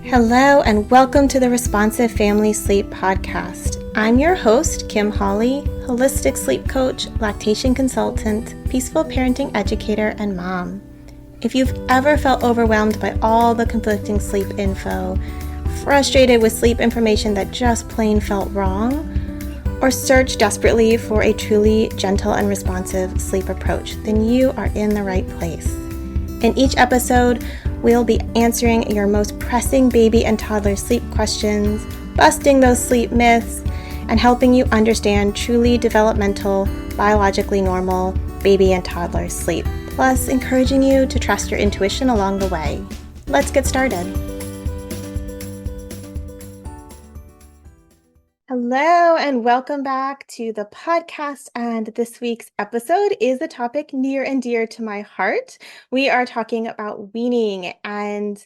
Hello, and welcome to the Responsive Family Sleep Podcast. I'm your host, Kim Hawley, holistic sleep coach, lactation consultant, peaceful parenting educator, and mom. If you've ever felt overwhelmed by all the conflicting sleep info, frustrated with sleep information that just plain felt wrong, or searched desperately for a truly gentle and responsive sleep approach, then you are in the right place. In each episode, we'll be answering your most pressing baby and toddler sleep questions, busting those sleep myths, and helping you understand truly developmental, biologically normal baby and toddler sleep, plus encouraging you to trust your intuition along the way. Let's get started. Hello, and welcome back to the podcast. And this week's episode is a topic near and dear to my heart. We are talking about weaning, and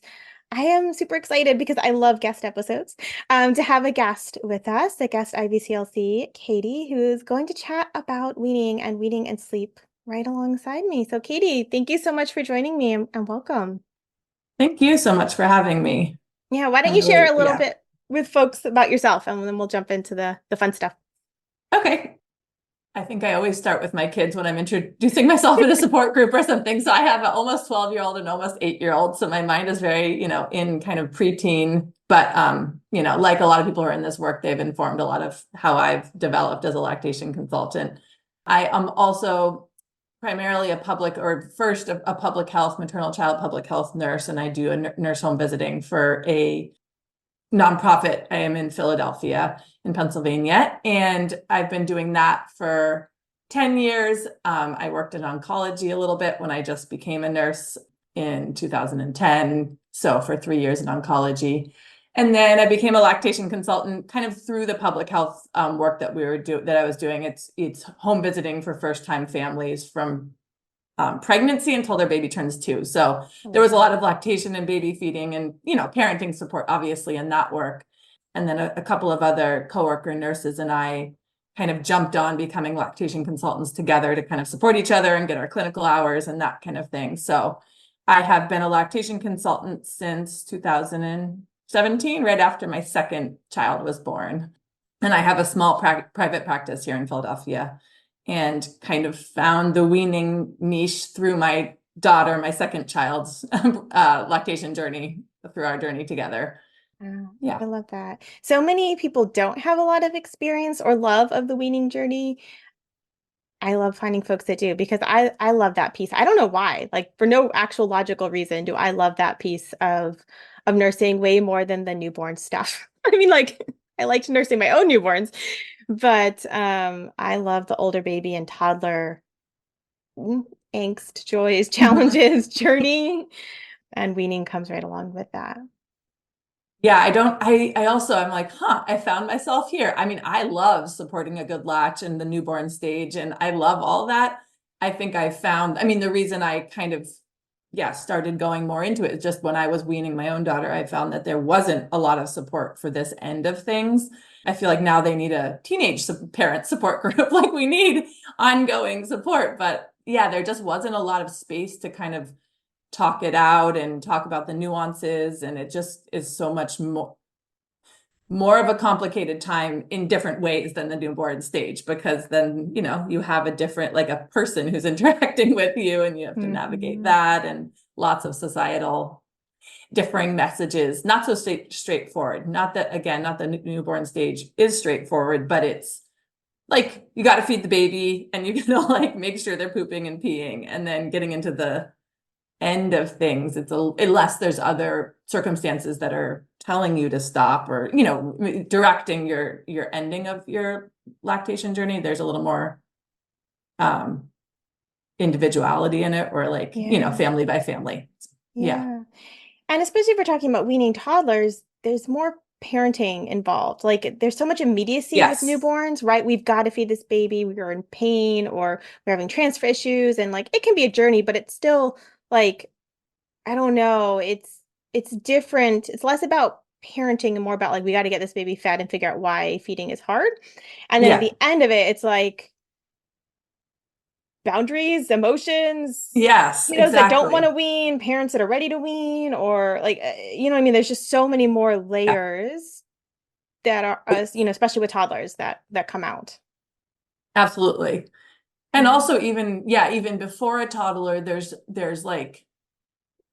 I am super excited because I love guest episodes to have a guest with us, a guest IBCLC, Katy, who is going to chat about weaning and sleep right alongside me. So Katy, thank you so much for joining me and welcome. Thank you so much for having me. Yeah, why don't you share a little bit with folks about yourself, and then we'll jump into the fun stuff. Okay. I think I always start with my kids when I'm introducing myself in a support group or something. So I have an almost 12-year-old and almost 8-year-old. So my mind is very, in kind of preteen, but, like a lot of people who are in this work, they've informed a lot of how I've developed as a lactation consultant. I am also primarily a public health, maternal child public health nurse, and I do a nurse home visiting for a nonprofit. I am in Philadelphia, in Pennsylvania, and I've been doing that for 10 years. I worked in oncology a little bit when I just became a nurse in 2010. So for 3 years in oncology. And then I became a lactation consultant kind of through the public health work that I was doing. It's home visiting for first-time families from pregnancy until their baby turns 2. So there was a lot of lactation and baby feeding and, parenting support, obviously, in that work. And then a couple of other coworker nurses and I kind of jumped on becoming lactation consultants together to kind of support each other and get our clinical hours and that kind of thing. So I have been a lactation consultant since 2017, right after my second child was born. And I have a small private practice here in Philadelphia, and kind of found the weaning niche through my daughter, my second child's lactation journey, through our journey together. Yeah, I love that. So many people don't have a lot of experience or love of the weaning journey. I love finding folks that do, because I love that piece. I don't know why, like for no actual logical reason do I love that piece of nursing way more than the newborn stuff. I mean, like I liked nursing my own newborns, but I love the older baby and toddler angst, joys, challenges, journey, and weaning comes right along with that. Yeah, I'm like, I found myself here. I mean, I love supporting a good latch in the newborn stage, and I love all that. I think the reason I kind of, started going more into it is just when I was weaning my own daughter, I found that there wasn't a lot of support for this end of things. I feel like now they need a teenage parent support group, like we need ongoing support. But yeah, there just wasn't a lot of space to kind of talk it out and talk about the nuances. And it just is so much more of a complicated time in different ways than the newborn stage, because then, you have a different, like a person who's interacting with you, and you have to navigate that, and lots of societal differing messages, not so straightforward. Not the newborn stage is straightforward, but it's like, you got to feed the baby and you gotta like make sure they're pooping and peeing, and then getting into the end of things, unless there's other circumstances that are telling you to stop, or directing your ending of your lactation journey, there's a little more individuality in it, or like family by family. Yeah. And especially if we're talking about weaning toddlers, there's more parenting involved. Like there's so much immediacy with newborns, right? We've got to feed this baby, we're in pain, or we're having transfer issues, and like it can be a journey, but it's still like, I don't know, it's different. It's less about parenting and more about like, we got to get this baby fed and figure out why feeding is hard. And then at the end of it, it's like, boundaries, emotions, Yes, kiddos that don't want exactly. to wean, parents that are ready to wean, or like, you know what I mean? There's just so many more Yeah. layers that are us, you know, especially with toddlers that come out. Absolutely. And Yeah. also even, yeah, even before a toddler, there's like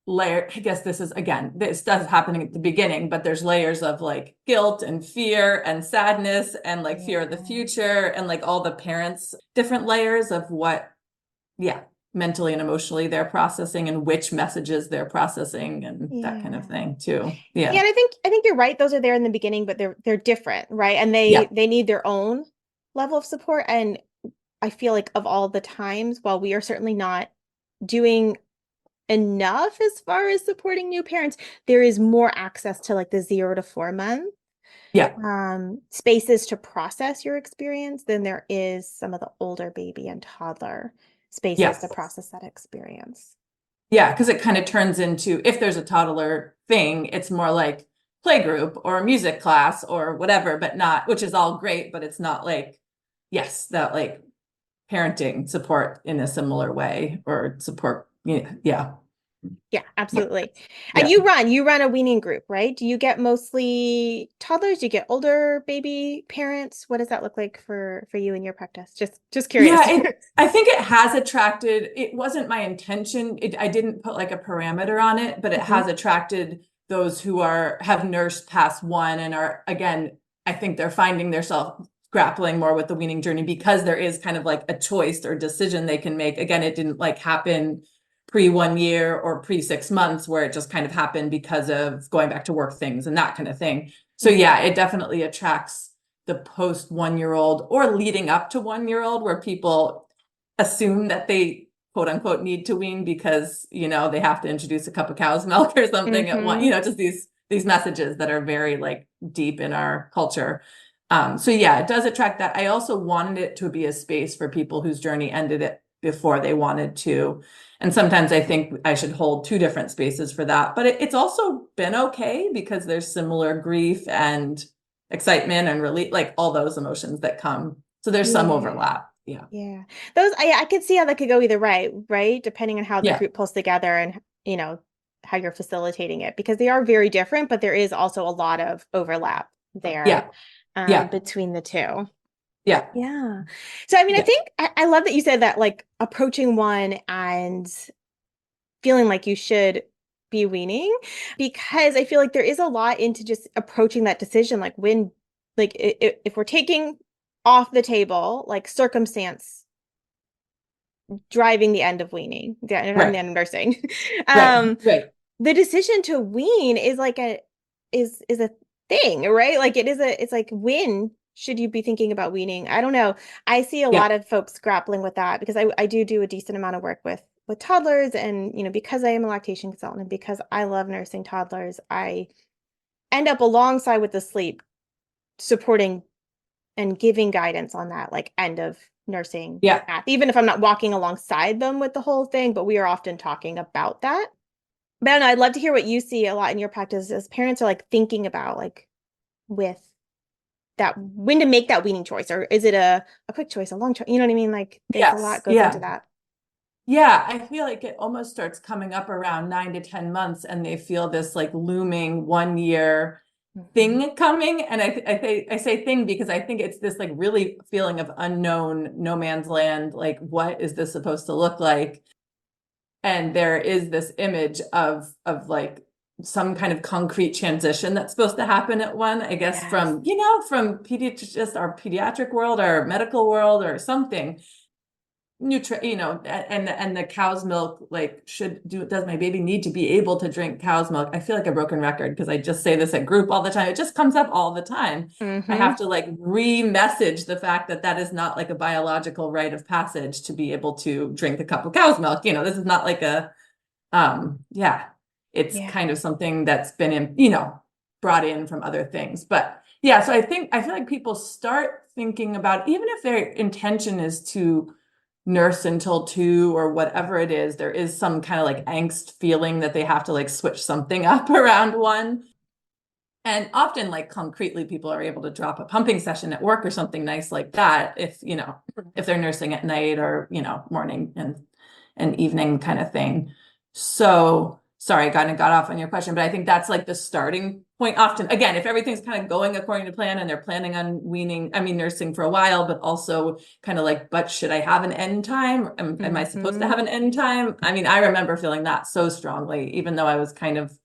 layer, I guess this is again, this does happening at the beginning, but there's layers of like guilt and fear and sadness and like fear of the Yeah. future and like all the parents, different layers of what, yeah, mentally and emotionally they're processing and which messages they're processing and that kind of Yeah. thing too. Yeah, Yeah. and I think you're right. Those are there in the beginning, but they're different, right? And Yeah. they need their own level of support. And I feel like of all the times, while we are certainly not doing enough as far as supporting new parents, there is more access to like the 0 to 4 month Yeah. spaces to process your experience than there is some of the older baby and toddler spaces Yeah. to process that experience. Yeah, because it kind of turns into, if there's a toddler thing, it's more like playgroup or a music class or whatever, but not, which is all great, but it's not like, yes, that like parenting support in a similar way or support. Yeah. Yeah. Yeah, absolutely. And Yeah. you run a weaning group, right? Do you get mostly toddlers? Do you get older baby parents? What does that look like for you in your practice? Just curious. Yeah, I think it has attracted, it wasn't my intention. I didn't put like a parameter on it, but it hmm has attracted those who have nursed past one and are, again, I think they're finding themselves grappling more with the weaning journey because there is kind of like a choice or decision they can make. Again, it didn't like happen pre 1 year or pre 6 months where it just kind of happened because of going back to work things and that kind of thing. So hmm yeah, it definitely attracts the post 1 year old or leading up to 1 year old where people assume that they quote unquote need to wean because they have to introduce a cup of cow's milk or something at one, hmm just these messages that are very like deep in our culture. So yeah, it does attract that. I also wanted it to be a space for people whose journey ended it before they wanted to. And sometimes I think I should hold two different spaces for that. But it's also been okay because there's similar grief and excitement and relief, like all those emotions that come. So there's some Yeah. overlap. Yeah. Yeah. Those I could see how that could go either way, right? Depending on how the Yeah. group pulls together and, you know, how you're facilitating it because they are very different, but there is also a lot of overlap there Yeah. Yeah. between the two. Yeah. Yeah. So, I mean, I Yeah. think I love that you said that like approaching one and feeling like you should be weaning because I feel like there is a lot into just approaching that decision. Like when, like if we're taking off the table, like circumstance driving the end of weaning, driving the Right. end of nursing, Right. Right. the decision to wean is like is a thing, right? Like it's like when should you be thinking about weaning? I don't know. I see a Yeah. lot of folks grappling with that because I do a decent amount of work with toddlers and because I am a lactation consultant and because I love nursing toddlers, I end up alongside with the sleep supporting and giving guidance on that like end of nursing Yeah. path, even if I'm not walking alongside them with the whole thing, but we are often talking about that. But I don't know, I'd love to hear what you see a lot in your practice as parents are like thinking about like with that when to make that weaning choice, or is it a quick choice, a long choice? You know what I mean? Like there's a Yes. lot goes into Yeah. that. Yeah. I feel like it almost starts coming up around 9 to 10 months and they feel this like looming 1 year Mhm. thing coming. And I say thing because I think it's this like really feeling of unknown, no man's land. Like, what is this supposed to look like? And there is this image of like some kind of concrete transition that's supposed to happen at one, I guess, Yes. from just our pediatric world, our medical world, or something. And the cow's milk, like, does my baby need to be able to drink cow's milk? I feel like a broken record because I just say this at group all the time. It just comes up all the time. I Mm-hmm. have to like re-message the fact that that is not like a biological rite of passage to be able to drink a cup of cow's milk. This is not like yeah, it's Yeah. kind of something that's been brought in from other things. But yeah, so I feel like people start thinking about, even if their intention is to nurse until 2 or whatever it is, there is some kind of like angst feeling that they have to like switch something up around one. And often, like, concretely, people are able to drop a pumping session at work or something nice like that if, you know, if they're nursing at night or, you know, morning and evening kind of thing. So sorry, I kind of got off on your question, but I think that's like the starting point. Often, again, if everything's kind of going according to plan and they're planning on nursing for a while, but also kind of like, but should I have an end time? Am I supposed to have an end time? I mean, I remember feeling that so strongly, even though I was kind of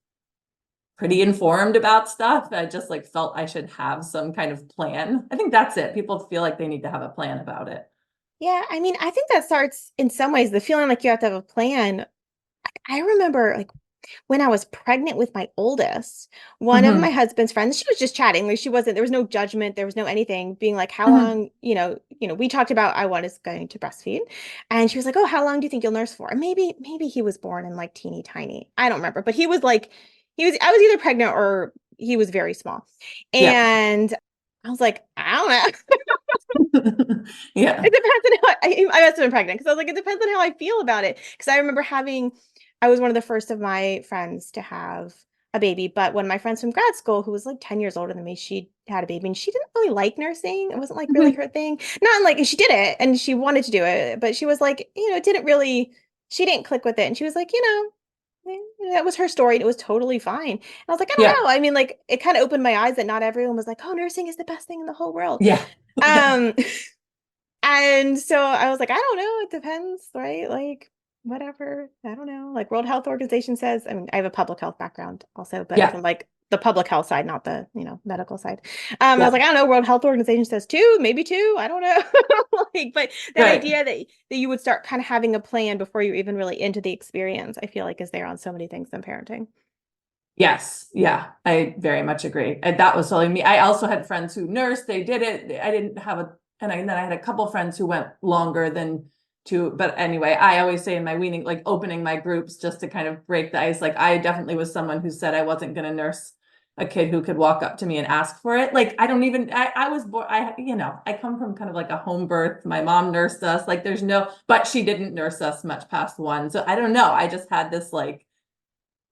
pretty informed about stuff. I just like felt I should have some kind of plan. I think that's it. People feel like they need to have a plan about it. Yeah, I mean, I think that starts in some ways the feeling like you have to have a plan. I remember like when I was pregnant with my oldest, one of my husband's friends, she was just chatting. Like she wasn't, there was no judgment, there was no anything, being like, how long, we talked about I was going to breastfeed. And she was like, oh, how long do you think you'll nurse for? And maybe he was born in like teeny tiny. I don't remember, but I was either pregnant or he was very small. Yeah. And I was like, I don't know. Yeah. It depends on how I must have been pregnant because I was like, it depends on how I feel about it. Because I remember I was one of the first of my friends to have a baby, but one of my friends from grad school who was like 10 years older than me, she had a baby and she didn't really like nursing. It wasn't like really her thing. Not like she did it and she wanted to do it, but she was like, she didn't click with it. And she was like, that was her story and it was totally fine. And I was like, I don't Yeah. know. I mean, like it kind of opened my eyes that not everyone was like, oh, nursing is the best thing in the whole world. Yeah. Um, and so I was like, I don't know. It depends, right? Like, whatever. I don't know. Like, World Health Organization says, I mean, I have a public health background also, but Yeah. from like the public health side, not the, medical side. I Yeah. was like, I don't know. World Health Organization says two, maybe two. I don't know. Like, but that Right. idea that you would start kind of having a plan before you're even really into the experience, I feel like is there on so many things in parenting. Yes. Yeah. I very much agree. And that was telling me. I also had friends who nursed. They did it. I didn't have then I had a couple friends who went longer than two. But anyway, I always say in my weaning, like opening my groups just to kind of break the ice. Like I definitely was someone who said I wasn't going to nurse a kid who could walk up to me and ask for it. Like I don't even, I was born, I come from kind of like a home birth. My mom nursed us. Like but she didn't nurse us much past one. So I don't know. I just had this like,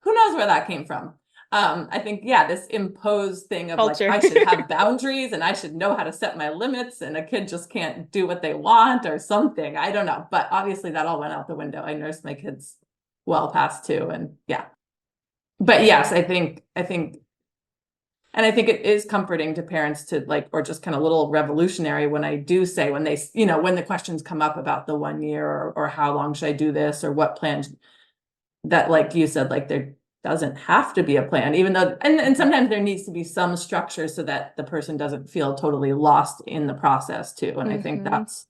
who knows where that came from? I think, yeah, this imposed thing of like, Culture. I should have boundaries and I should know how to set my limits and a kid just can't do what they want or something. I don't know. But obviously that all went out the window. I nursed my kids well past two and yeah. But yes, I think, and I think it is comforting to parents to like, or just kind of a little revolutionary when I do say, when they, when the questions come up about the 1 year or how long should I do this or what plans that, like you said, like there doesn't have to be a plan, even though, and sometimes there needs to be some structure so that the person doesn't feel totally lost in the process too. And I think that's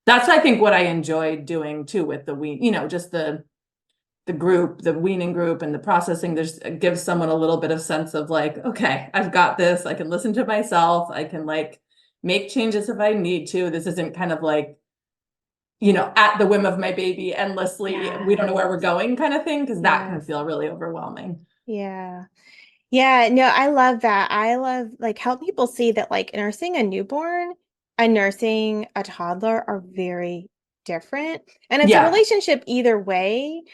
I think what I enjoyed doing too with the just the group, the weaning group and the processing. It gives someone a little bit of sense of like, okay, I've got this. I can listen to myself. I can like make changes if I need to. This isn't kind of like, at the whim of my baby endlessly. We don't know where we're going kind of thing, because that can feel really overwhelming. Yeah. Yeah, no, I love that. I love like help people see that like nursing a newborn and nursing a toddler are very different. And it's a Yeah, relationship either way,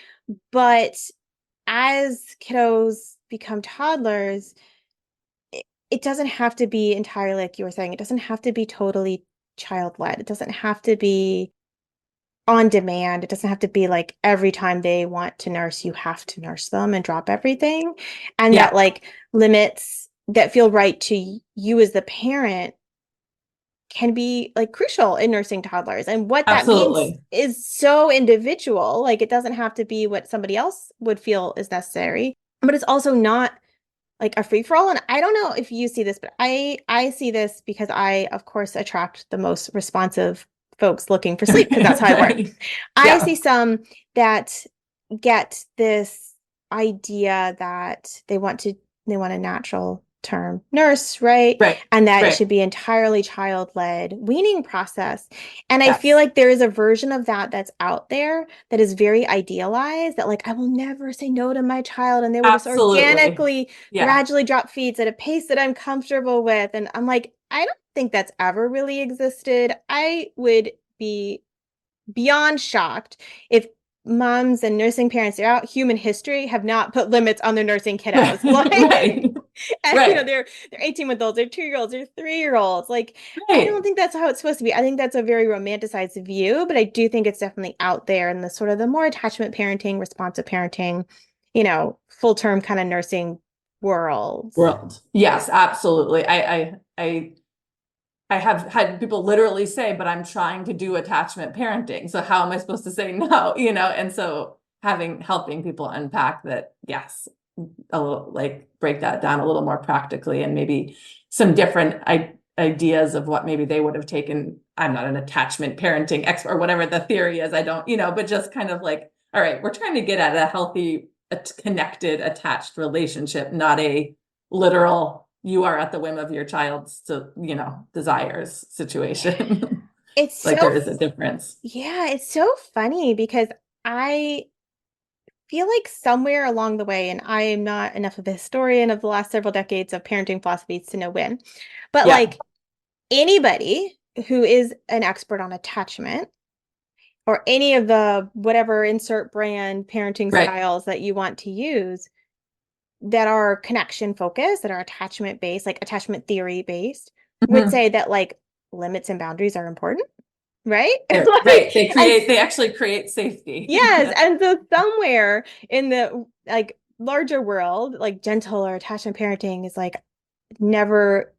but as kiddos become toddlers, it doesn't have to be entirely like you were saying. It doesn't have to be totally child-led. It doesn't have to be on demand. It doesn't have to be like every time they want to nurse, you have to nurse them and drop everything. And that yeah, like limits that feel right to you as the parent can be like crucial in nursing toddlers. And what that means absolutely. is so individual. Like it doesn't have to be what somebody else would feel is necessary, but it's also not like a free for all. And I don't know if you see this, but I see this because I, of course, attract the most responsive folks looking for sleep because that's how I work. Right. I Yeah, see some that get this idea that they want a natural term nurse, right? right, And that it right. should be entirely child-led weaning process. And I feel Yes, like there is a version of that that's out there that is very idealized, that like I will never say no to my child and they will just absolutely. organically Yeah, gradually drop feeds at a pace that I'm comfortable with. And I'm like, I don't think that's ever really existed. I would be beyond shocked if moms and nursing parents throughout human history have not put limits on their nursing kiddos. right, Like, right. And Right. they're 18-month-olds, they're 2-year-olds, they're 3-year-olds. Like, I don't Right. think that's how it's supposed to be. I think that's a very romanticized view, but I do think it's definitely out there in the sort of the more attachment parenting, responsive parenting, full term kind of nursing worlds. World. Yes, absolutely. I have had people literally say, but I'm trying to do attachment parenting. So how am I supposed to say no? And so helping people unpack that, yes, a little like break that down a little more practically and maybe some different ideas of what maybe they would have taken. I'm not an attachment parenting expert or whatever the theory is. I don't, but just kind of like, all right, we're trying to get at a healthy, connected, attached relationship, not a literal you are at the whim of your child's desires situation. It's Like so, there is a difference. yeah, it's so funny because I feel like somewhere along the way, and I am not enough of a historian of the last several decades of parenting philosophies to know when, but Yeah. like anybody who is an expert on attachment or any of the whatever insert brand parenting Right. styles that you want to use that are connection focused, that are attachment based, like attachment theory based, would Mhm. say that like limits and boundaries are important, right? Right. Like, and They actually create safety. yes, Yeah. and so somewhere in the like larger world, like gentle or attachment parenting is like never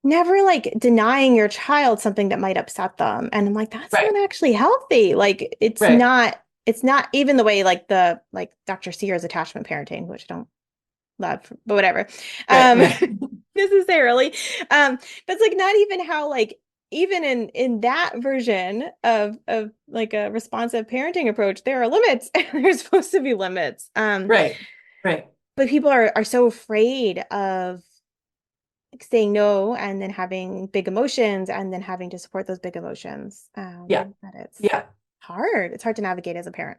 never like denying your child something that might upset them. And I'm like, that's Right. not actually healthy. Like Right. it's not even the way like the like Dr. Sears attachment parenting, which I don't love, but whatever. Right. Um Right. necessarily. That's like not even how like even in that version of like a responsive parenting approach, there are limits. There's supposed to be limits. Right. Right. But people are so afraid of like saying no and then having big emotions and then having to support those big emotions. Yeah. That it's Yeah. hard. It's hard to navigate as a parent.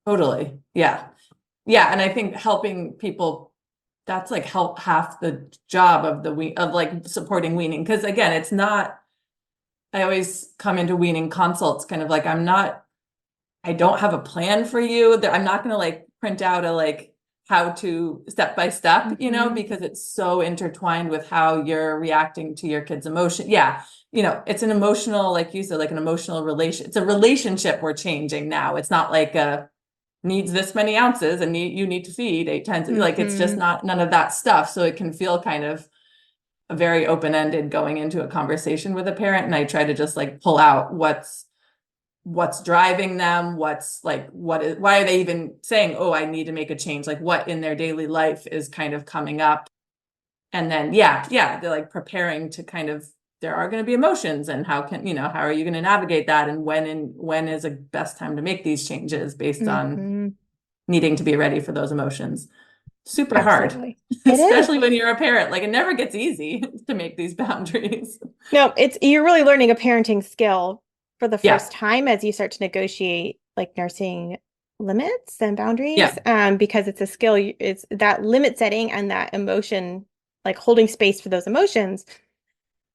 Totally. Yeah. Yeah. And I think helping people, that's like help half the job of of like supporting weaning. Cause again, it's not, I always come into weaning consults kind of like, I don't have a plan for you that I'm not going to like print out a like how to step by step, Mm-hmm. because it's so intertwined with how you're reacting to your kid's emotion. Yeah. It's an emotional, like you said, like an emotional relation. It's a relationship we're changing now. It's not like needs this many ounces and you need to feed 8 times. Like it's just Mm-hmm. not none of that stuff. So it can feel kind of a very open-ended going into a conversation with a parent. And I try to just like pull out what's driving them, why are they even saying, oh, I need to make a change, like what in their daily life is kind of coming up. And then they're like preparing to kind of, there are going to be emotions, and how are you going to navigate that, and when is a best time to make these changes based on Mm-hmm. needing to be ready for those emotions. Super hard, Absolutely. It is. especially when you're a parent. Like it never gets easy to make these boundaries. No, you're really learning a parenting skill for the Yeah. first time as you start to negotiate like nursing limits and boundaries. Yeah. Because it's a skill, it's that limit setting and that emotion, like holding space for those emotions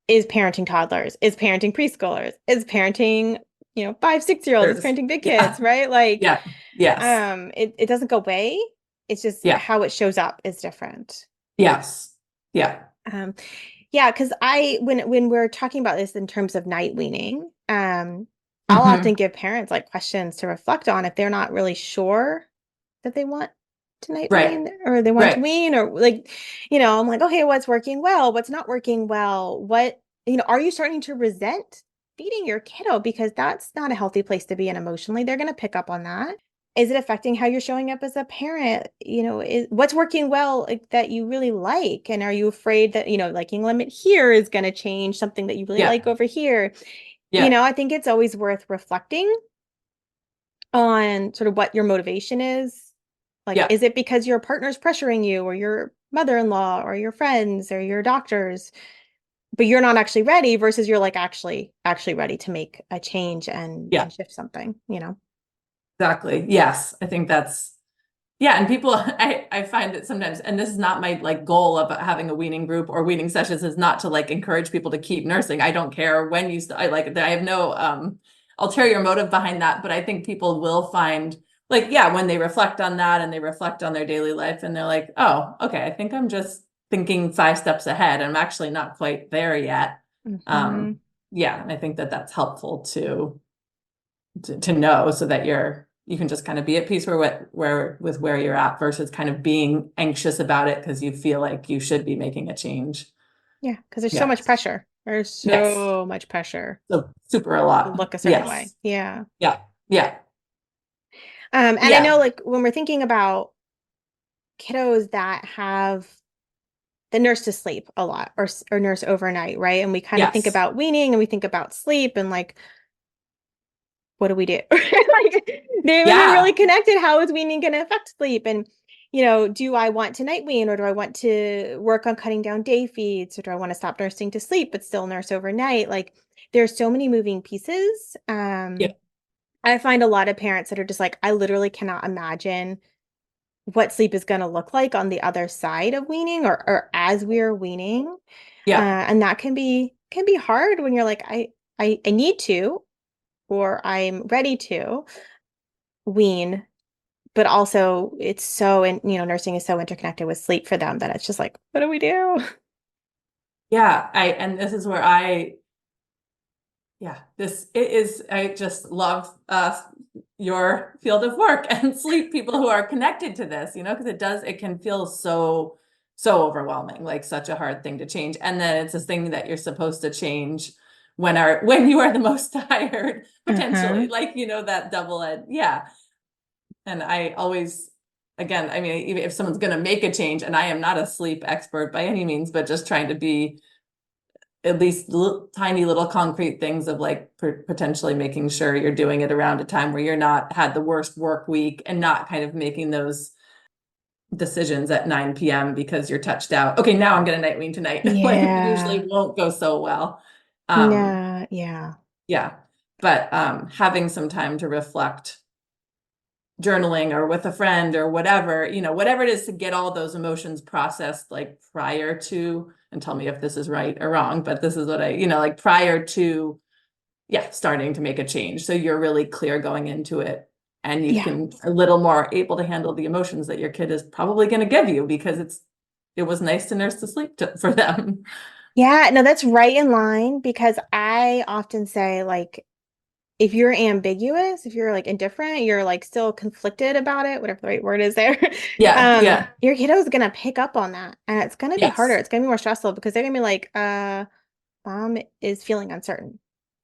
is parenting toddlers, is parenting preschoolers, is parenting, 5, 6-year-olds, is parenting big Yeah. kids, right? Like, Yeah. Yes. it doesn't go away. It's just Yeah. how it shows up is different. Yes. Yeah. Um, yeah, because when we're talking about this in terms of night weaning, I'll often Hmm. give parents like questions to reflect on if they're not really sure that they want to night Right. wean or they want to Right. wean or like, I'm like, okay, what's working well? What's not working well? Are you starting to resent feeding your kiddo? Because that's not a healthy place to be in emotionally. They're going to pick up on that. Is it affecting how you're showing up as a parent? What's working well like, that you really like? And are you afraid that, liking limit here is going to change something that you really Yeah. like over here? Yeah. I think it's always worth reflecting on sort of what your motivation is. Like, Yeah. is it because your partner's pressuring you or your mother-in-law or your friends or your doctors, but you're not actually ready versus you're like actually ready to make a change Yeah. and shift something? Exactly. Yes. I think that's, yeah. And people, I find that sometimes, and this is not my like goal of having a weaning group or weaning sessions, is not to like encourage people to keep nursing. I don't care when I have no ulterior motive behind that, but I think people will find like, yeah, when they reflect on that and they reflect on their daily life and they're like, oh, okay, I think I'm just thinking 5 steps ahead. I'm actually not quite there yet. Mm-hmm. Um, yeah, and I think that that's helpful to know so that you can just kind of be at peace with where you're at versus kind of being anxious about it because you feel like you should be making a change. Yeah, because there's so Yeah. much pressure. There's Yes. so much pressure So super a to lot. look a certain way. Yes. Yeah. Yeah. Yeah. And I Yeah. know like when we're thinking about kiddos that have the nurse to sleep a lot or nurse overnight, right? And we kind of think Yes. about weaning and we think about sleep and like, what do we do? Like when they're really Yeah. connected, how is weaning going to affect sleep? And do I want to night wean or do I want to work on cutting down day feeds or do I want to stop nursing to sleep but still nurse overnight? Like there's so many moving pieces. Yeah. I find a lot of parents that are just like, I literally cannot imagine what sleep is going to look like on the other side of weaning or as we're weaning. Yeah. And that can be hard when you're like, I need to, or I'm ready to wean, but also it's so, and nursing is so interconnected with sleep for them that it's just like, what do we do? Yeah. And this is where yeah, I just love your field of work and sleep people who are connected to this, because it can feel so overwhelming, like such a hard thing to change. And then it's this thing that you're supposed to change when you are the most tired, Uh-huh. potentially, like, that double edged. Yeah. And I always, again, I mean, even if someone's going to make a change, and I am not a sleep expert by any means, but just trying to be at least tiny little concrete things of like potentially making sure you're doing it around a time where you're not had the worst work week and not kind of making those decisions at 9 p.m. because you're touched out. Okay, now I'm going to night wean tonight. Like it usually Yeah. won't go so well. Um, No, yeah. yeah, but having some time to reflect, journaling or with a friend or whatever it is to get all those emotions processed like prior to, and tell me if this is right or wrong, but this is what like prior to, yeah, starting to make a change. So you're really clear going into it and you Yeah. can a little more able to handle the emotions that your kid is probably going to give you because it was nice to nurse to sleep for them. Yeah, no, that's right in line because I often say like if you're ambiguous, if you're like indifferent, you're like still conflicted about it, whatever the right word is there, Yeah, yeah, your kiddo is gonna pick up on that. And it's gonna be harder. yes. It's gonna be more stressful because they're gonna be like, mom is feeling uncertain,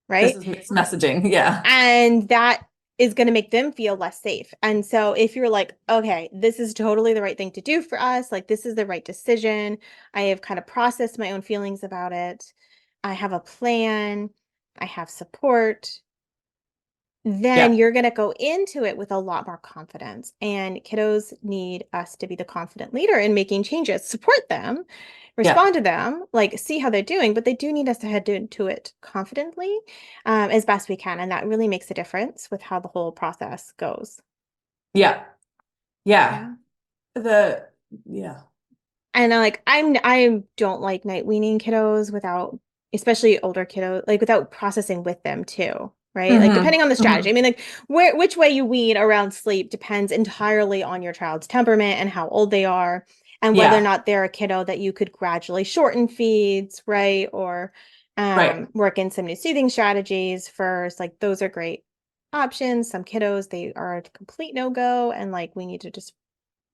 This right? is mixed messaging. Yeah, And that is going to make them feel less safe. And so if you're like, okay, this is totally the right thing to do for us, like this is the right decision. I have kind of processed my own feelings about it. I have a plan. I have support. Then yeah, you're going to go into it with a lot more confidence. And kiddos need us to be the confident leader in making changes, support them, yeah. respond to them, like see how they're doing, but they do need us to head into it confidently as best we can. And that really makes a difference with how the whole process goes. Yeah, yeah. Yeah. The yeah. And I don't like night weaning kiddos without, especially older kiddos, like without processing with them too, right? Like Hmm. depending on the strategy. Hmm. I mean, like which way you wean around sleep depends entirely on your child's temperament and how old they are, and whether or Yeah, not they're a kiddo that you could gradually shorten feeds, right? Or right. work in some new soothing strategies first. Like those are great options. Some kiddos, they are a complete no-go, and like we need to just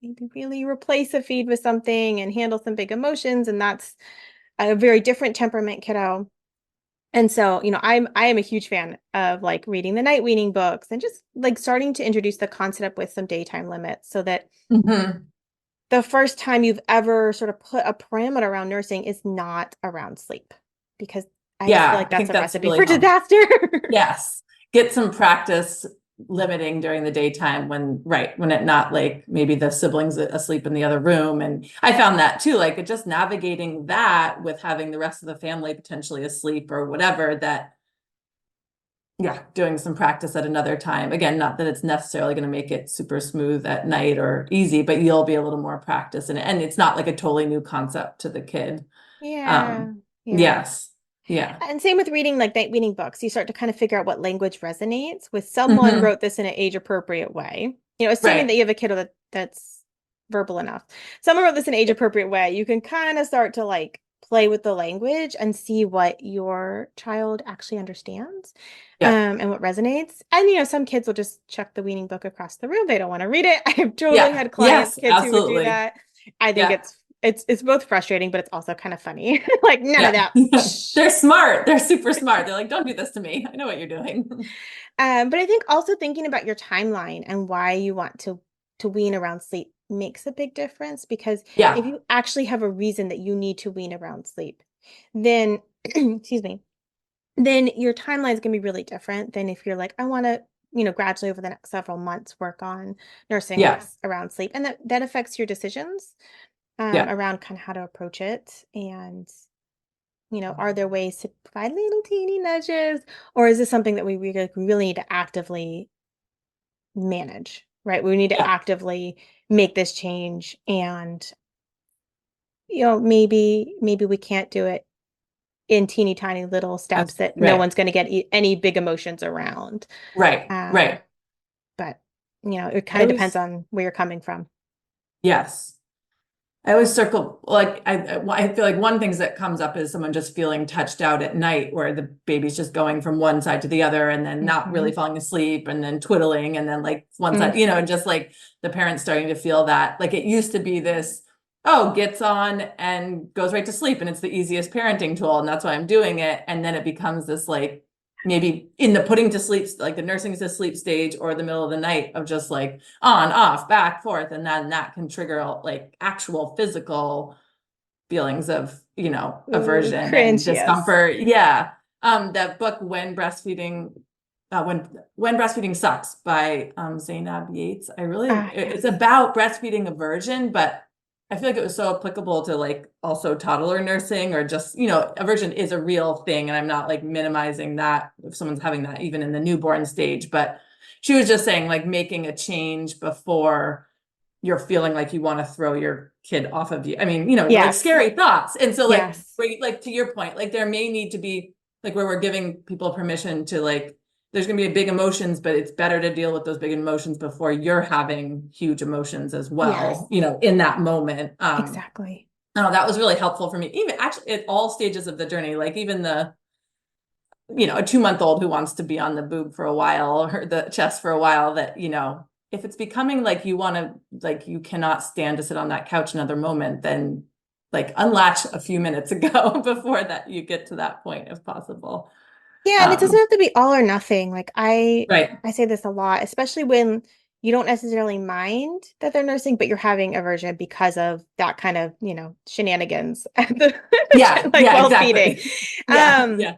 maybe really replace a feed with something and handle some big emotions, and that's a very different temperament kiddo. And so I am a huge fan of like reading the night weaning books and just like starting to introduce the concept with some daytime limits so that Hmm. the first time you've ever sort of put a parameter around nursing is not around sleep, because I just feel Yeah, like I that's think a that's recipe really for helpful. disaster. Yes. Get some practice limiting during the daytime when it not like maybe the siblings asleep in the other room. And I found that too, like it just navigating that with having the rest of the family potentially asleep or whatever that, yeah, doing some practice at another time. Again, not that it's necessarily going to make it super smooth at night or easy, but you'll be a little more practice in it. And it's not like a totally new concept to the kid. Yeah. Um, Yeah. yes. Yeah. And same with reading like night reading books. You start to kind of figure out what language resonates with someone Hmm. wrote this in an age appropriate way. assuming that Right. you have a kiddo that's verbal enough. Someone wrote this in age appropriate way. You can kind of start to like play with the language and see what your child actually understands, Yeah. and what resonates. And some kids will just chuck the weaning book across the room. They don't want to read it. I've totally Yeah. had Yes, kids who would do absolutely. that. I think Yeah. it's both frustrating, but it's also kind of funny. Like none of Yeah. that. They're smart. They're super smart. They're like, don't do this to me. I know what you're doing. But I think also thinking about your timeline and why you want to wean around sleep makes a big difference, because if Yeah. you actually have a reason that you need to wean around sleep, then excuse me, then your timeline is going to be really different than if you're like, I want to, gradually over the next several months work on nursing Yeah. around sleep, and that affects your decisions Yeah. around kind of how to approach it. And are there ways to provide little teeny nudges, or is this something that we really need to actively manage, right? We need to Yeah. actively make this change, and maybe we can't do it in teeny tiny little steps that no Right. one's going to get any big emotions around. Right. Um, Right. but it I kind of depends always, on where you're coming from. yes. I always circle like I feel like one things that comes up is someone just feeling touched out at night where the baby's just going from one side to the other and then not really Hmm. falling asleep and then twiddling and then like one side, Hmm. just like the parents starting to feel that like it used to be this, oh, gets on and goes right to sleep and it's the easiest parenting tool and that's why I'm doing it. And then it becomes this like maybe in the putting to sleep, like the nursing to sleep stage or the middle of the night of just like on, off, back, forth. And then that can trigger like actual physical feelings of, Ooh, aversion and cringe, yes. discomfort. Yeah. That book, when breastfeeding sucks by Zainab Yates. Ah, It's yes. about breastfeeding aversion, but I feel like it was so applicable to like also toddler nursing or just, aversion is a real thing. And I'm not like minimizing that if someone's having that even in the newborn stage, but she was just saying like making a change before you're feeling like you want to throw your kid off of you. I mean, like Yes. scary thoughts. And so like, Yes. like to your point, like there may need to be like where we're giving people permission to like, there's going to be big emotions, but it's better to deal with those big emotions before you're having huge emotions as well, Yes. in that moment. Exactly. Oh, that was really helpful for me, even actually at all stages of the journey, like even a 2-month-old who wants to be on the boob for a while or the chest for a while that, if it's becoming like you want to, like you cannot stand to sit on that couch another moment, then like unlatch a few minutes ago before that you get to that point if possible. Yeah, and it doesn't Um, have to be all or nothing. Like right. I say this a lot, especially when you don't necessarily mind that they're nursing, but you're having aversion because of that kind of, shenanigans at Yeah. like Yeah, while feeding. exactly. Yeah. Um, Yeah.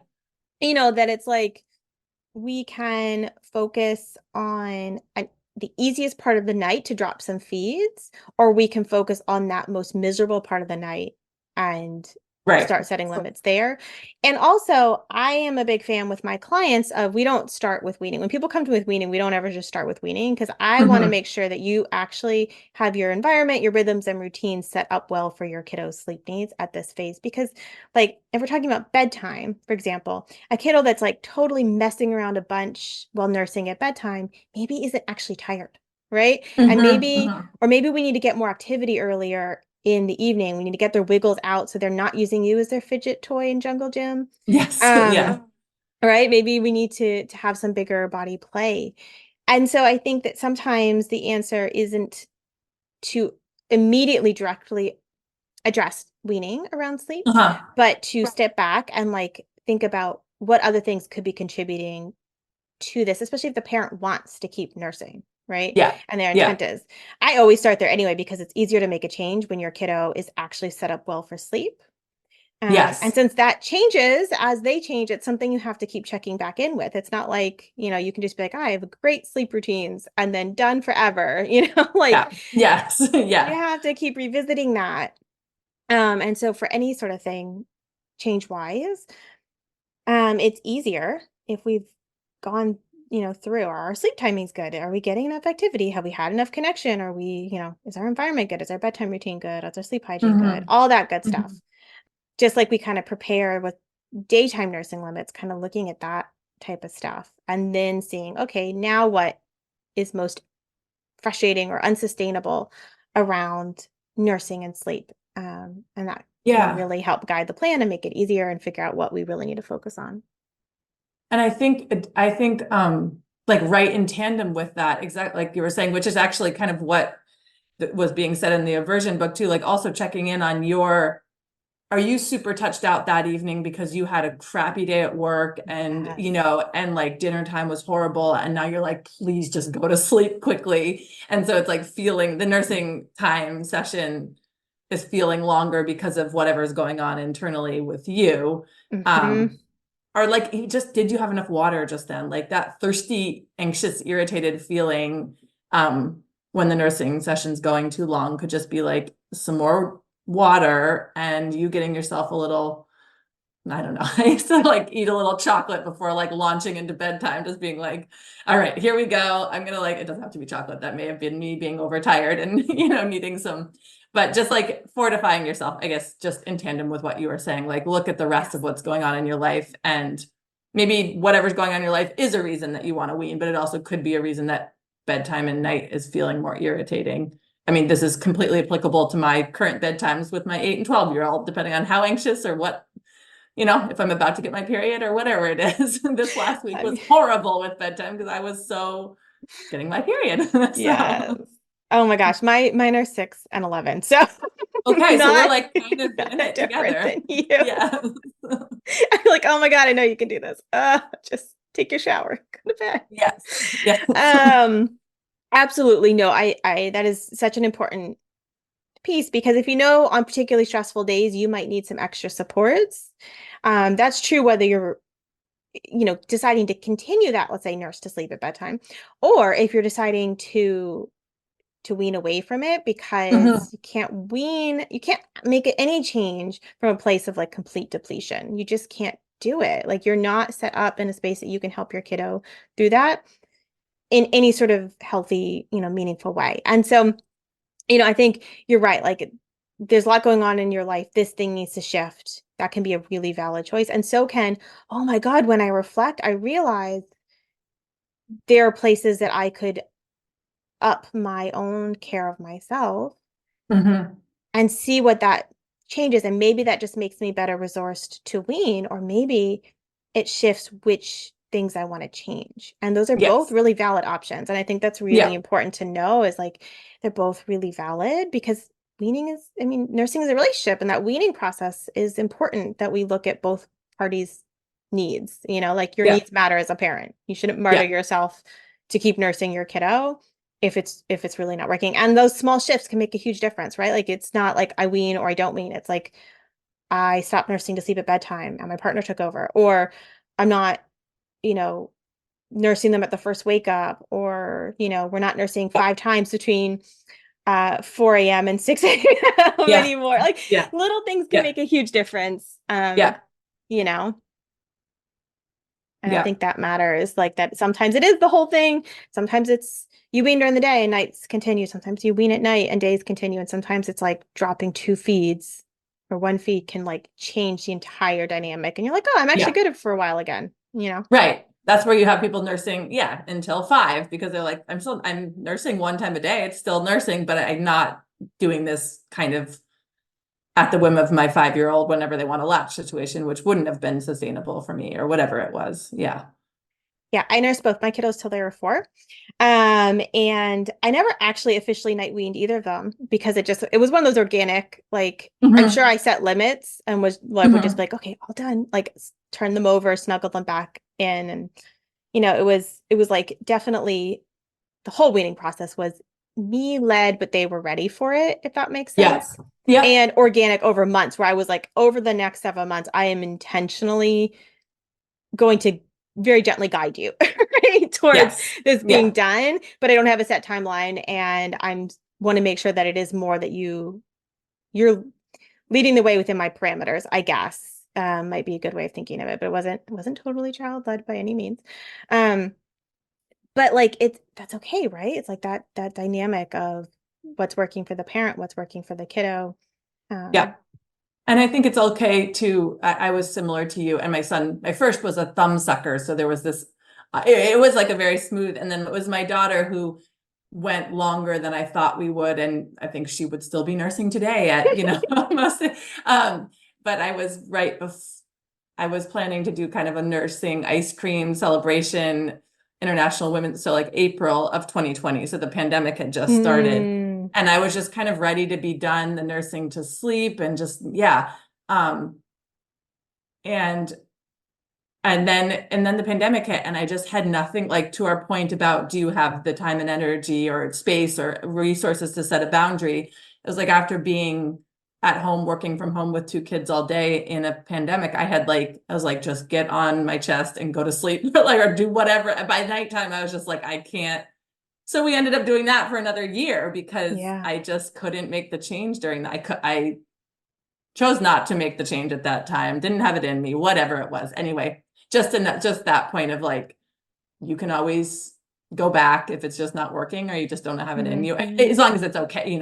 that it's like we can focus on the easiest part of the night to drop some feeds, or we can focus on that most miserable part of the night and Right. start setting limits there. And also, I am a big fan with my clients of we don't start with weaning. When people come to me with weaning, we don't ever just start with weaning, because I want to Hmm. make sure that you actually have your environment, your rhythms and routines set up well for your kiddo's sleep needs at this phase. Because like if we're talking about bedtime, for example, a kiddo that's like totally messing around a bunch while nursing at bedtime maybe isn't actually tired, right? And Hmm. Hmm. maybe we need to get more activity earlier in the evening. We need to get their wiggles out so they're not using you as their fidget toy in jungle gym. Yes. Yeah. Um, right? Maybe we need to have some bigger body play. And so I think that sometimes the answer isn't to immediately directly address weaning around sleep, Uh-huh. but to step back and like think about what other things could be contributing to this, especially if the parent wants to keep nursing, right? Yeah. And their Yeah. intent is. I always start there anyway, because it's easier to make a change when your kiddo is actually set up well for sleep. And Yes. since that changes as they change, it's something you have to keep checking back in with. It's not like, you can just be like, I have great sleep routines and then done forever, like Yeah. Yes. you Yeah. have to keep revisiting that. And so for any sort of thing, change wise, it's easier if we've gone, through are our sleep timings good? Are we getting enough activity? Have we had enough connection? Are we, is our environment good? Is our bedtime routine good? Is our sleep hygiene good? Hmm. All that good Hmm. stuff. Just like we kind of prepare with daytime nursing limits, kind of looking at that type of stuff and then seeing, okay, now what is most frustrating or unsustainable around nursing and sleep. And that can Yeah. really help guide the plan and make it easier and figure out what we really need to focus on. And I think like right in tandem with that, exactly like you were saying, which is actually kind of what was being said in the aversion book too, like also checking in on are you super touched out that evening because you had a crappy day at work and, Yes. and like dinner time was horrible and now you're like, please just go to sleep quickly. And so it's like feeling the nursing time session is feeling longer because of whatever's going on internally with you. Mm-hmm. Or like did you have enough water just then? Like that thirsty, anxious, irritated feeling when the nursing session's going too long could just be like some more water and you getting yourself a little, I don't know. I used to like eat a little chocolate before like launching into bedtime, just being like, all right, here we go. I'm gonna like, it doesn't have to be chocolate. That may have been me being overtired and needing some, but just like fortifying yourself, I guess, just in tandem with what you were saying, like look at the rest of what's going on in your life. And maybe whatever's going on in your life is a reason that you want to wean, but it also could be a reason that bedtime and night is feeling more irritating. I mean, this is completely applicable to my current bedtimes with my 8 and 12-year-old, depending on how anxious or what, if I'm about to get my period or whatever it is. This last week was horrible with bedtime because I was so getting my period. Yes. Oh my gosh, mine are 6 and 11. So Okay, so we're not, like kind of in not it different together. than you. Yeah. I'm like, oh my God, I know you can do this. Just take your shower, go to bed. Yes. Yes. Absolutely. No, I that is such an important piece because if on particularly stressful days, you might need some extra supports. That's true whether you're deciding to continue that, let's say, nurse to sleep at bedtime, or if you're deciding to wean away from it because Mhm. you can't make it any change from a place of like complete depletion. You just can't do it. Like you're not set up in a space that you can help your kiddo through that in any sort of healthy, meaningful way. And so, I think you're right. Like there's a lot going on in your life. This thing needs to shift. That can be a really valid choice. And so can, oh my God, when I reflect, I realize there are places that I could up my own care of myself Mhm. and see what that changes. And maybe that just makes me better resourced to wean, or maybe it shifts which things I want to change. And those are both Yes. really valid options. And I think that's really Yeah. important to know is like they're both really valid because nursing is a relationship and that weaning process is important that we look at both parties' needs. Like your Yeah. needs matter as a parent. You shouldn't martyr Yeah. yourself to keep nursing your kiddo if it's really not working. And those small shifts can make a huge difference, right? Like it's not like I wean or I don't wean. It's like I stopped nursing to sleep at bedtime and my partner took over, or I'm not, you know, nursing them at the first wake up, or, we're not nursing 5 times between 4 a.m. and 6 a.m. Yeah. anymore. Like Yeah. little things can Yeah. make a huge difference. Yeah. You know, and I Yeah. think that matters. Like that sometimes it is the whole thing. Sometimes it's you wean during the day and nights continue. Sometimes you wean at night and days continue. And sometimes it's like dropping 2 feeds or 1 feed can like change the entire dynamic. And you're like, oh, I'm actually Yeah. good for a while again. Right. That's where you have people nursing, yeah, until 5, because they're like, I'm nursing 1 time a day. It's still nursing, but I'm not doing this kind of at the whim of my 5-year-old whenever they want a latch situation, which wouldn't have been sustainable for me or whatever it was. Yeah. Yeah, I nursed both my kiddos till they were 4. And I never actually officially night weaned either of them because it was one of those organic, like I'm sure Mhm. I set limits and would just be Mhm. like, okay, all done, like turn them over, snuggle them back in. And it was like definitely the whole weaning process was me led, but they were ready for it, if that makes Yeah. sense. Yeah. And organic over months, where I was like, over the next several months, I am intentionally going to very gently guide you right, towards Yes. this being Yeah. done, but I don't have a set timeline, and I'm want to make sure that it is more that you're leading the way within my parameters, I guess. Might be a good way of thinking of it, but it wasn't totally child led by any means. Um, but like that's okay, right? It's like that dynamic of what's working for the parent, what's working for the kiddo. Yeah. And I think it's okay to, I was similar to you, and my first was a thumb sucker. So there was this, it was like a very smooth, and then it was my daughter who went longer than I thought we would. And I think she would still be nursing today at, almost, but I was I was planning to do kind of a nursing ice cream celebration, International Women's, so like April of 2020. So the pandemic had just started. Mm. And I was just kind of ready to be done, the nursing to sleep and just, yeah. And then the pandemic hit and I just had nothing, like to our point about, do you have the time and energy or space or resources to set a boundary? It was like after being at home, working from home with 2 kids all day in a pandemic, I was like, just get on my chest and go to sleep, or do whatever. By nighttime, I was just like, I can't. So we ended up doing that for another year because Yeah. I just couldn't make the change during that. I chose not to make the change at that time, didn't have it in me, whatever it was. Anyway, just that point of like, you can always go back if it's just not working or you just don't have it in you, as long as it's okay,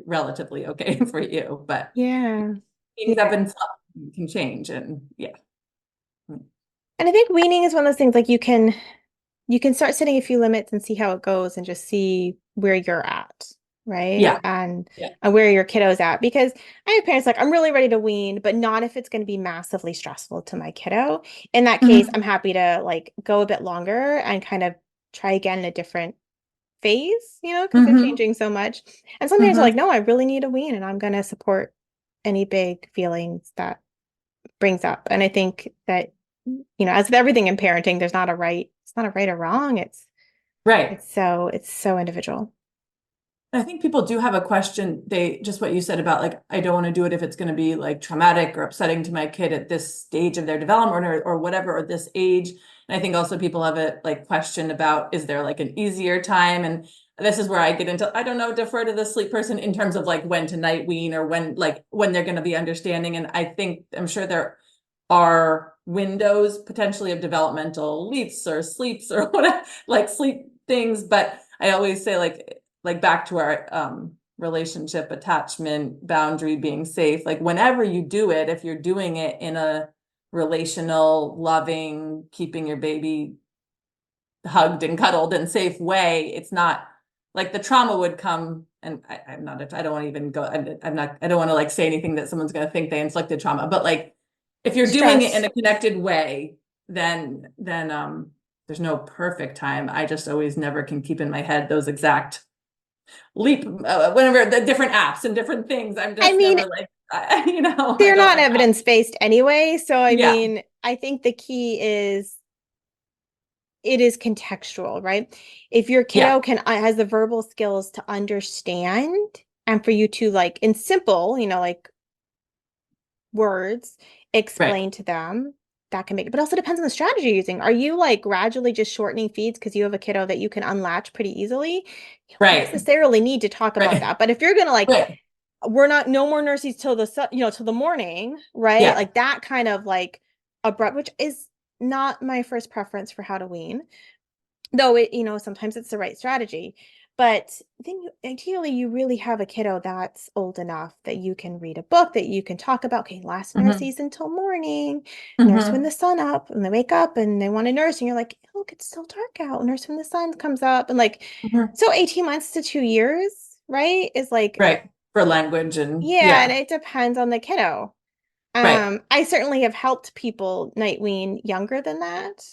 relatively okay for you. But Yeah. things up and can change, and yeah. And I think weaning is one of those things like you can start setting a few limits and see how it goes and just see where you're at, right? Yeah. And Yeah. where your kiddo's at. Because I have parents like, I'm really ready to wean, but not if it's going to be massively stressful to my kiddo. In that case, I'm happy to like go a bit longer and kind of try again in a different phase, because they're changing so much. And some parents are like, no, I really need a wean and I'm going to support any big feelings that brings up. And I think that, as with everything in parenting, it's not a right or wrong. It's Right. it's so individual. I think people do have a question. Just what you said about like, I don't want to do it if it's going to be like traumatic or upsetting to my kid at this stage of their development or whatever, or this age. And I think also people have a like question about, is there like an easier time? And this is where I get into, I don't know, defer to the sleep person in terms of like when to night wean or when they're going to be understanding. And I'm sure there are windows potentially of developmental leaps or sleeps or whatever, like sleep things. But I always say like back to our relationship, attachment, boundary, being safe, like whenever you do it, if you're doing it in a relational, loving, keeping your baby hugged and cuddled and safe way, it's not like the trauma would come. And I don't want to even go, I don't want to like say anything that someone's going to think they inflicted trauma, but like if you're doing it in a connected way, then there's no perfect time. I just always never can keep in my head those exact leap, whenever the different apps and different things. I'm just never like, they're not evidence-based anyway. So I Yeah. mean, I think the key is it is contextual, right? If your kiddo has the verbal skills to understand and for you to like in simple, like words, explain to them, that can make it. But also depends on the strategy you're using. Are you like gradually just shortening feeds because you have a kiddo that you can unlatch pretty easily? You don't necessarily need to talk about that. But if you're gonna like, we're not no more nurses till till the morning, right? Yeah. Like that kind of like abrupt, which is not my first preference for how to wean, though it, sometimes it's the right strategy. But then ideally you really have a kiddo that's old enough that you can read a book, that you can talk about, okay, last nurses until morning, nurse when the sun up, and they wake up and they want to nurse, and you're like, look, it's still dark out, nurse when the sun comes up. And like, so 18 months to 2 years, right, is like for language and and it depends on the kiddo. Right. I certainly have helped people night wean younger than that,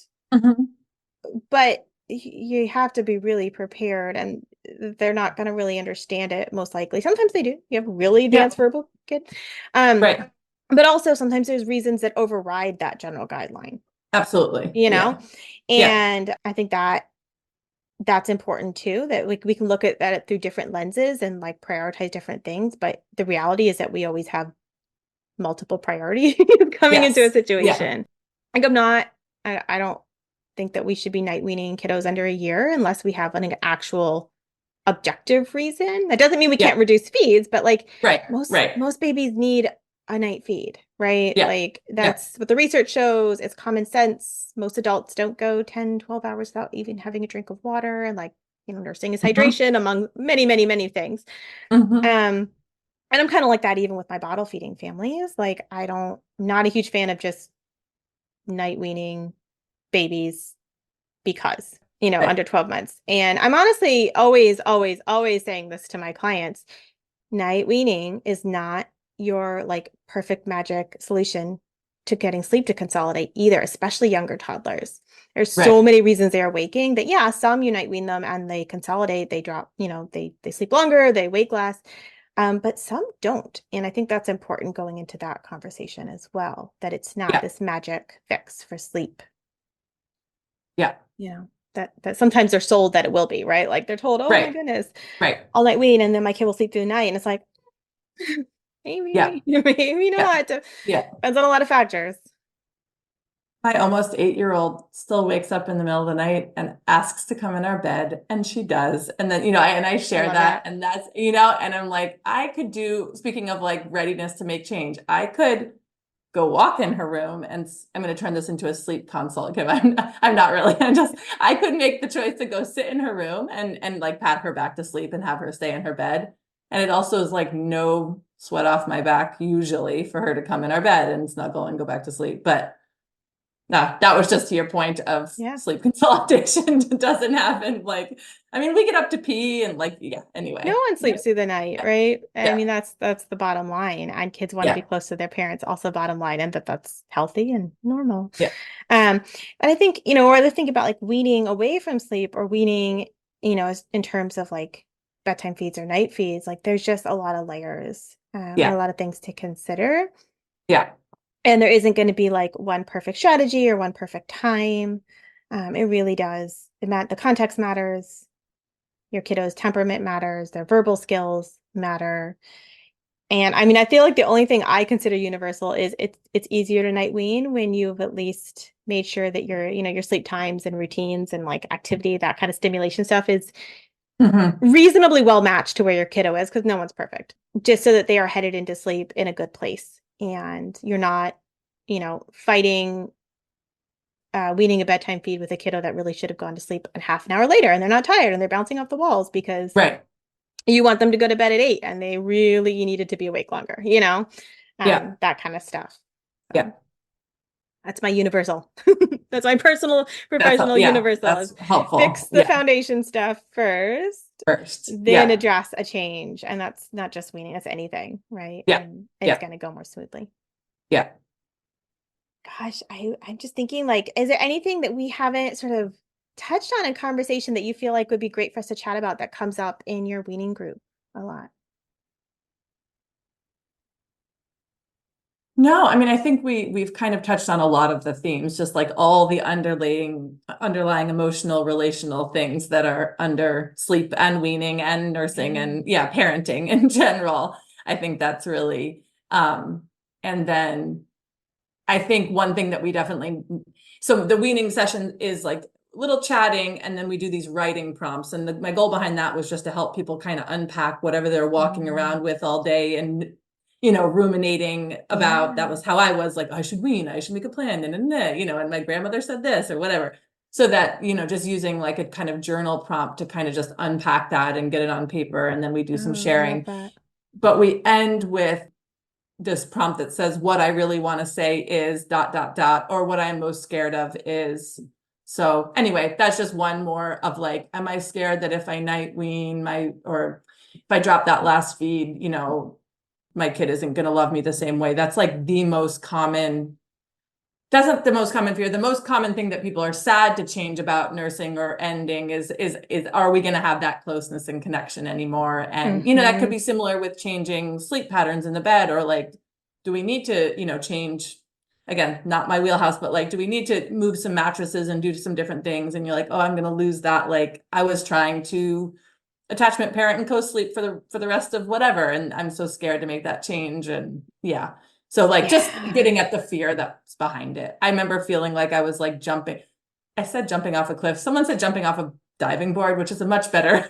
but you have to be really prepared, and they're not going to really understand it most likely. Sometimes they do. You have really advanced verbal kid. But also sometimes there's reasons that override that general guideline. Absolutely. And I think that's important too, that we can look at it through different lenses and like prioritize different things. But the reality is that we always have multiple priorities coming into a situation. Like I don't think that we should be night weaning kiddos under a year unless we have an actual objective reason. That doesn't mean we can't reduce feeds, but like most babies need a night feed, right? Like that's what the research shows. It's common sense. Most adults don't go 10, 12 hours without even having a drink of water. And like, nursing is hydration among many, many, many things. And I'm kind of like that even with my bottle feeding families. Like not a huge fan of just night weaning babies because. Right. under 12 months. And I'm honestly always, always, always saying this to my clients. Night weaning is not your like perfect magic solution to getting sleep to consolidate either, especially younger toddlers. There's so Right. many reasons they're waking that, yeah, some you night wean them and they consolidate, they drop, they sleep longer, they wake less. But some don't. And I think that's important going into that conversation as well, that it's not Yeah. this magic fix for sleep. Yeah. That sometimes they're sold that it will be, right? Like they're told, oh my Right. goodness, Right. all night wean, and then my kid will sleep through the night. And it's like, Yeah. maybe, maybe Yeah. not. Yeah. Depends on a lot of factors. My almost 8-year-old still wakes up in the middle of the night and asks to come in our bed, and she does. And then, I I share love that, that. and that's, and I'm like, I could do, speaking of like readiness to make change, I could go walk in her room, and I'm going to turn this into a sleep consult. Okay, I'm not really. I could make the choice to go sit in her room and like pat her back to sleep and have her stay in her bed. And it also is like no sweat off my back usually for her to come in our bed and snuggle and go back to sleep. But no, that was just to your point of Yeah. sleep consolidation doesn't happen. Like, I mean, we get up to pee and like, yeah, No anyway. one sleeps through the night, right? I Yeah. mean, that's the bottom line. And kids want to be Yeah. close to their parents, also bottom line, and that's healthy and normal. Yeah. And I think, or other think about like weaning away from sleep or weaning, in terms of like bedtime feeds or night feeds, like there's just a lot of layers, and a Yeah. lot of things to consider. Yeah. And there isn't going to be like one perfect strategy or one perfect time. It really does. The context matters. Your kiddo's temperament matters. Their verbal skills matter. And I mean, I feel like the only thing I consider universal is it's easier to night wean when you've at least made sure that your sleep times and routines and like activity, that kind of stimulation stuff is Mhm. reasonably well matched to where your kiddo is, because no one's perfect. Just so that they are headed into sleep in a good place and you're not, fighting weaning a bedtime feed with a kiddo that really should have gone to sleep a half an hour later and they're not tired and they're bouncing off the walls because Right. you want them to go to bed at 8 and they really needed to be awake longer, Yeah. that kind of stuff. Yeah. So that's my universal. That's my personal professional Yeah. universal That's is helpful. fix the Yeah. foundation stuff first, First. then Yeah. address a change. And that's not just weaning, that's anything, right? Yeah. And it's Yeah. going to go more smoothly. Yeah. Gosh, I'm just thinking like, is there anything that we haven't sort of touched on in conversation that you feel like would be great for us to chat about that comes up in your weaning group a lot? No, I mean, I think we've kind of touched on a lot of the themes, just like all the underlying emotional, relational things that are under sleep and weaning and nursing and parenting in general. I think that's really and then I think one thing that we definitely, so the weaning session is like little chatting, and then we do these writing prompts. And my goal behind that was just to help people kind of unpack whatever they're walking around with all day and, ruminating about. That was how I was like, I should wean, I should make a plan, and my grandmother said this or whatever. So that, just using like a kind of journal prompt to kind of just unpack that and get it on paper. And then we do some Oh, I love sharing. that. But we end with this prompt that says, what I really want to say is ... or what I'm most scared of is. So anyway, that's just one more of like, am I scared that if I night wean or if I drop that last feed, my kid isn't going to love me the same way. That's like that's not the most common fear. The most common thing that people are sad to change about nursing or ending is are we going to have that closeness and connection anymore? And that could be similar with changing sleep patterns in the bed, or like, do we need to change, again, not my wheelhouse, but like, do we need to move some mattresses and do some different things? And you're like, oh, I'm going to lose that. Like, I was trying to attachment parent and co-sleep for the rest of whatever, and I'm so scared to make that change. And so like just getting at the fear that's behind it. I remember feeling like I was like jumping. I said jumping off a cliff. Someone said jumping off a diving board, which is a much better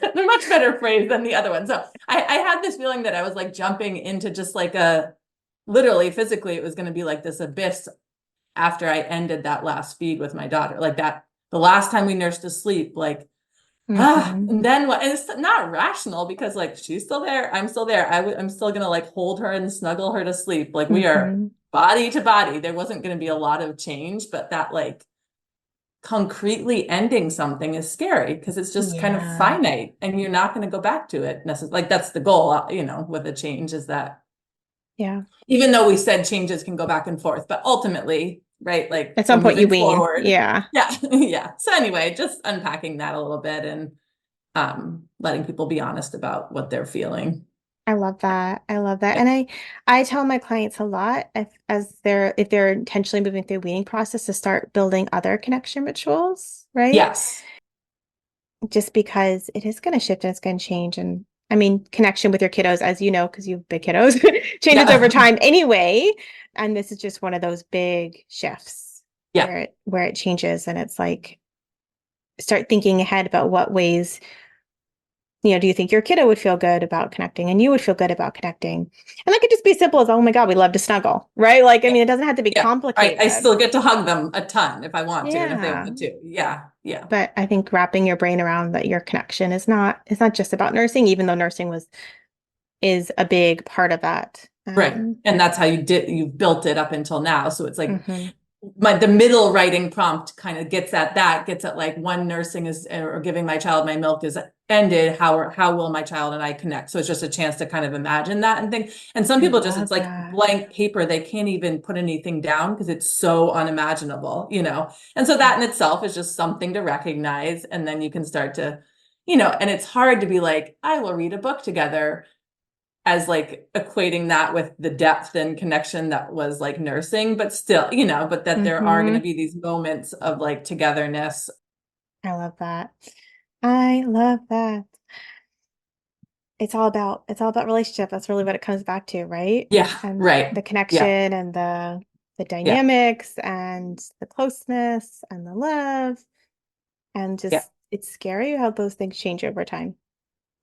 phrase than the other one. So I had this feeling that I was like jumping into just like literally physically, it was going to be like this abyss after I ended that last feed with my daughter. Like that, the last time we nursed to sleep, like, and then what? And it's not rational because like she's still there, I'm still there. I'm still gonna like hold her and snuggle her to sleep. Like we are body to body. There wasn't going to be a lot of change, but that like concretely ending something is scary because it's just kind of Yeah. finite and you're not going to go back to it necessarily. Like that's the goal, with a change is that Yeah. even though we said changes can go back and forth, but ultimately, right, like At we're some point you moving wean. forward. Yeah. Yeah. Yeah. So anyway, just unpacking that a little bit and letting people be honest about what they're feeling. I love that. I love that. Yeah. And I tell my clients a lot if they're intentionally moving through weaning process to start building other connection rituals, right? Yes. Just because it is going to shift and it's going to change. And I mean, connection with your kiddos, as you know, because you have big kiddos, changes over Yeah. time anyway. And this is just one of those big shifts Yeah. where it changes. And it's like, start thinking ahead about what ways, do you think your kiddo would feel good about connecting and you would feel good about connecting? And that could just be simple as, oh my God, we love to snuggle, right? Like, I mean, it doesn't have to be Yeah. I complicated. still get to hug them a ton if I want to and if they Yeah. want to. Yeah. Yeah. But I think wrapping your brain around that your connection is not just about nursing, even though nursing is a big part of that. Right. And that's how you built it up until now. So it's like Mhm. the middle writing prompt kind of gets at like when nursing is or giving my child my milk is ended, how will my child and I connect? So it's just a chance to kind of imagine that and think. And some I people just, love it's like that. blank paper. They can't even put anything down because it's so unimaginable, And so that in itself is just something to recognize. And then you can start to, and it's hard to be like, I will read a book together as like equating that with the depth and connection that was like nursing, but still, but that there are going to Mhm. be these moments of like togetherness. I love that. I love that. It's all about relationship. That's really what it comes back to, right? Yeah, And the right. Yeah, connection and the yeah, dynamics and the closeness and the love and yeah. just it's scary how those things change over time.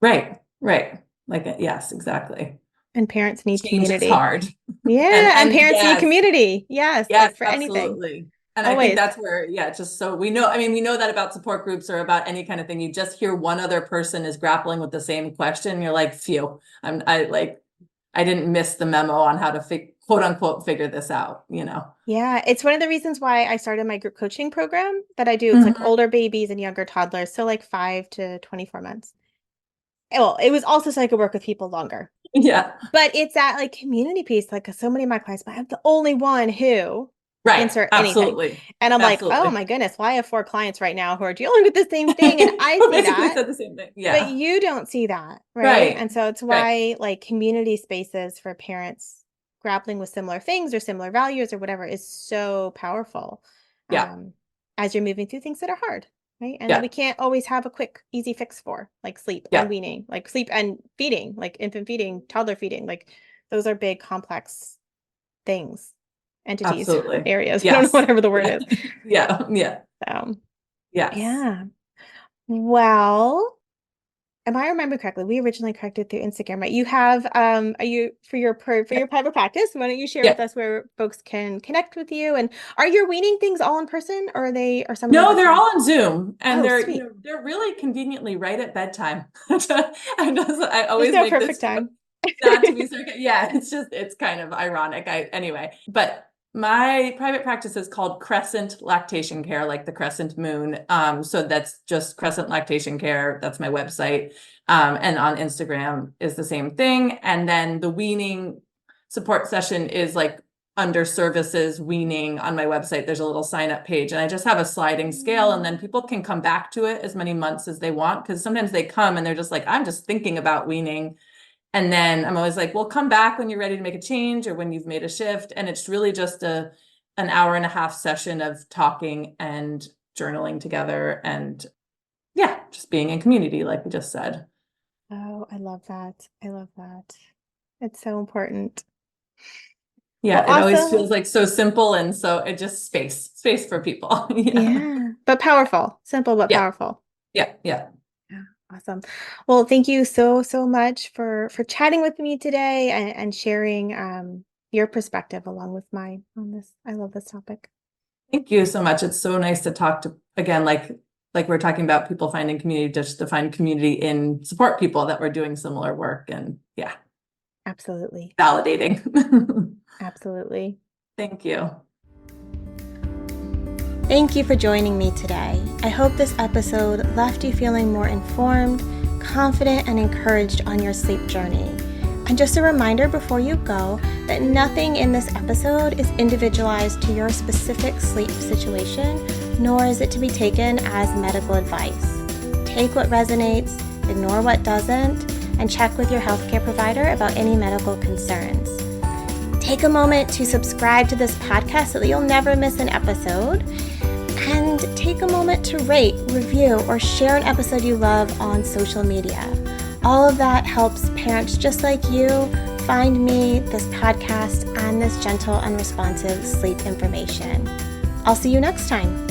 Right, right. Like, yes, exactly. And parents need Change is community. hard. And Yeah, and and parents need yes, community. Yes, yes, like for anything. absolutely. And I think Always. that's where, yeah, just so we know, I mean, we know that about support groups or about any kind of thing. You just hear one other person is grappling with the same question. You're like, phew, I didn't miss the memo on how to quote unquote figure this out. Yeah, it's one of the reasons why I started my group coaching program that I do. It's like Mhm. older babies and younger toddlers, so like 5 to 24 months. Well, it was also so I could work with people longer. Yeah, But it's that like community piece, like 'cause so many of my clients, but I'm the only one who right. insert anything. Absolutely. And I'm like, oh Absolutely. my goodness, well, I have 4 clients right now who are dealing with the same thing. And I see Basically that, said the same thing. but Yeah. you don't see that, right? Right. And so it's Right. why like community spaces for parents grappling with similar things or similar values or whatever is so powerful Yeah. um, as you're moving through things that are hard, right? And that we Yeah. can't always have a quick, easy fix for, like sleep and Yeah. weaning, like sleep and feeding, like infant feeding, toddler feeding. Like those are big, complex things, entities, Absolutely. areas. I don't know Yes. whatever the word Yeah. is. Yeah. Yeah. So, Yes. yeah. Well, if I remember correctly, we originally corrected through Instagram, right? You have, are you for Yeah. your private practice? Why don't you share with Yeah. us where folks can connect with you? And are your weaning things all in person, or are some No, over they're Zoom? all on Zoom and Oh, they're, sweet. they're really conveniently right at bedtime. I There's always no make perfect this joke, time. not to be sarcastic. Yeah, it's kind of ironic. Anyway, but my private practice is called Crescent Lactation Care, like the crescent moon. So that's just Crescent Lactation Care. That's my website. And on Instagram is the same thing. And then the weaning support session is like under services weaning on my website. There's a little sign up page and I just have a sliding scale and then people can come back to it as many months as they want. Cause sometimes they come and they're just like, I'm just thinking about weaning. And then I'm always like, well, come back when you're ready to make a change or when you've made a shift. And it's really just an hour and a half session of talking and journaling together and yeah, just being in community, like we just said. Oh, I love that. I love that. It's so important. Well, Yeah, it always awesome. feels like so simple and so it just space for people. Yeah. Yeah, but powerful. Simple but Yeah. powerful. Yeah. Yeah. Yeah, awesome. Well, thank you so much for chatting with me today and sharing your perspective along with mine on this. I love this topic. Thank you so much. It's so nice to talk to again, like we're talking about people finding community, just to find community in support people that were doing similar work and yeah, Absolutely. validating. Absolutely. Thank you. Thank you for joining me today. I hope this episode left you feeling more informed, confident, and encouraged on your sleep journey. And just a reminder before you go that nothing in this episode is individualized to your specific sleep situation, nor is it to be taken as medical advice. Take what resonates, ignore what doesn't, and check with your healthcare provider about any medical concerns. Take a moment to subscribe to this podcast so that you'll never miss an episode. And take a moment to rate, review, or share an episode you love on social media. All of that helps parents just like you find me, this podcast, and this gentle and responsive sleep information. I'll see you next time.